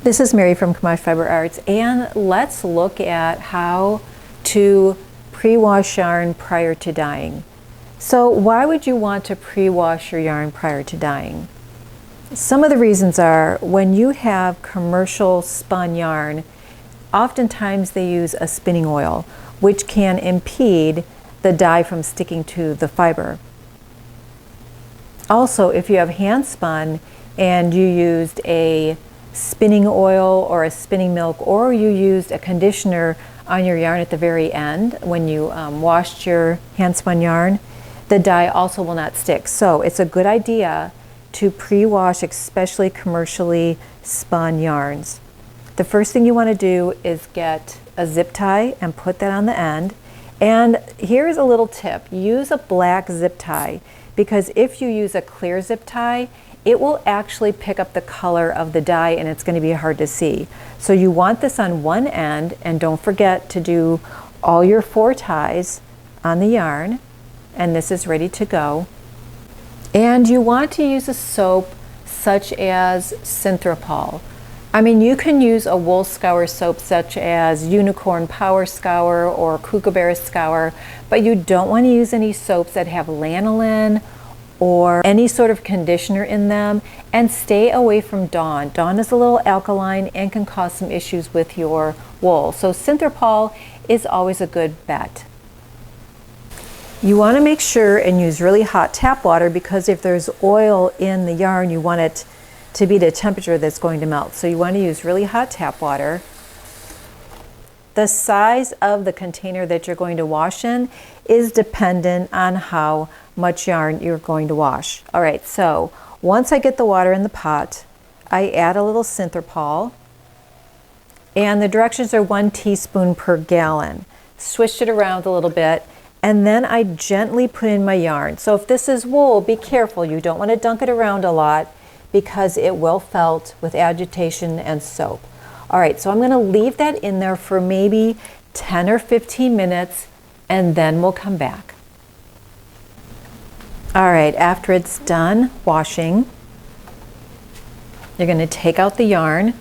This is Mary from Camaj Fiber Arts, and let's look at how to pre-wash yarn prior to dyeing. So why would you want to pre-wash your yarn prior to dyeing? Some of the reasons are when you have commercial spun yarn, oftentimes they use a spinning oil, which can impede the dye from sticking to the fiber. Also, if you have hand spun and you used a spinning oil or a spinning milk, or you used a conditioner on your yarn at the very end when you washed your hand spun yarn, the dye also will not stick. So it's a good idea to pre-wash, especially commercially spun yarns. The first thing you want to do is get a zip tie and put that on the end. And here's a little tip: use a black zip tie, because if you use a clear zip tie, it will actually pick up the color of the dye and it's going to be hard to see. So you want this on one end, and don't forget to do all your 4 ties on the yarn, and this is ready to go. And you want to use a soap such as Synthropol. I mean, you can use a wool scour soap such as Unicorn Power Scour or Kookaburra Scour, but you don't want to use any soaps that have lanolin or any sort of conditioner in them, and stay away from Dawn. Dawn is a little alkaline and can cause some issues with your wool. So Synthropol is always a good bet. You want to make sure and use really hot tap water, because if there's oil in the yarn, you want it to be the temperature that's going to melt. So you want to use really hot tap water. The size of the container that you're going to wash in is dependent on how much yarn you're going to wash. All right, so once I get the water in the pot, I add a little Synthropol, and the directions are 1 teaspoon per gallon. Swish it around a little bit, and then I gently put in my yarn. So if this is wool, be careful. You don't want to dunk it around a lot, because it will felt with agitation and soap. All right, so I'm going to leave that in there for maybe 10 or 15 minutes, and then we'll come back. All right, after it's done washing, you're going to take out the yarn,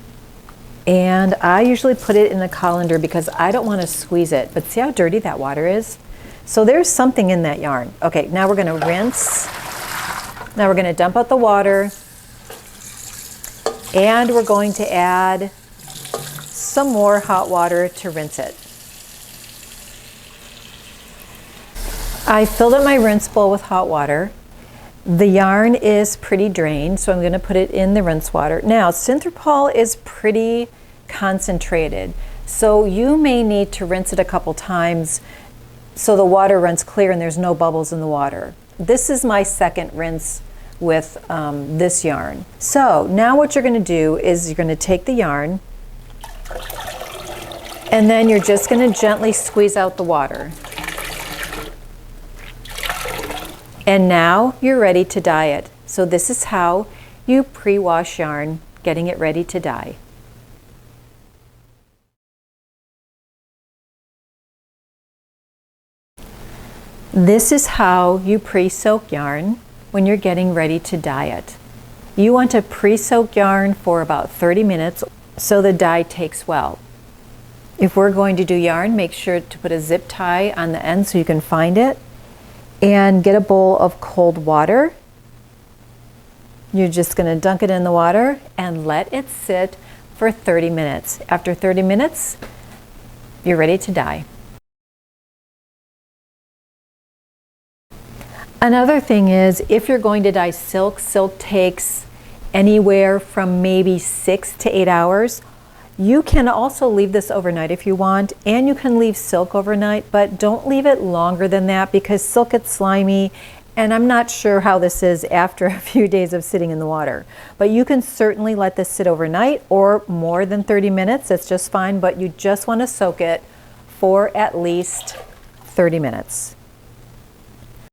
and I usually put it in a colander because I don't want to squeeze it. But see how dirty that water is? So there's something in that yarn. Okay, now we're going to rinse. Now we're going to dump out the water, and we're going to add some more hot water to rinse it. I filled up my rinse bowl with hot water. The yarn is pretty drained, so I'm going to put it in the rinse water. Now, Synthropol is pretty concentrated, so you may need to rinse it a couple times so the water runs clear and there's no bubbles in the water. This is my second rinse with this yarn. So now what you're going to do is you're going to take the yarn, and then you're just going to gently squeeze out the water. And now you're ready to dye it. So this is how you pre-wash yarn, getting it ready to dye. This is how you pre-soak yarn when you're getting ready to dye it. You want to pre-soak yarn for about 30 minutes so the dye takes well. If we're going to do yarn, make sure to put a zip tie on the end so you can find it, and get a bowl of cold water. You're just going to dunk it in the water and let it sit for 30 minutes. After 30 minutes, you're ready to dye. Another thing is, if you're going to dye silk, silk takes anywhere from maybe 6 to 8 hours. You can also leave this overnight if you want, and you can leave silk overnight, but don't leave it longer than that because silk gets slimy, and I'm not sure how this is after a few days of sitting in the water. But you can certainly let this sit overnight or more than 30 minutes, that's just fine, but you just want to soak it for at least 30 minutes.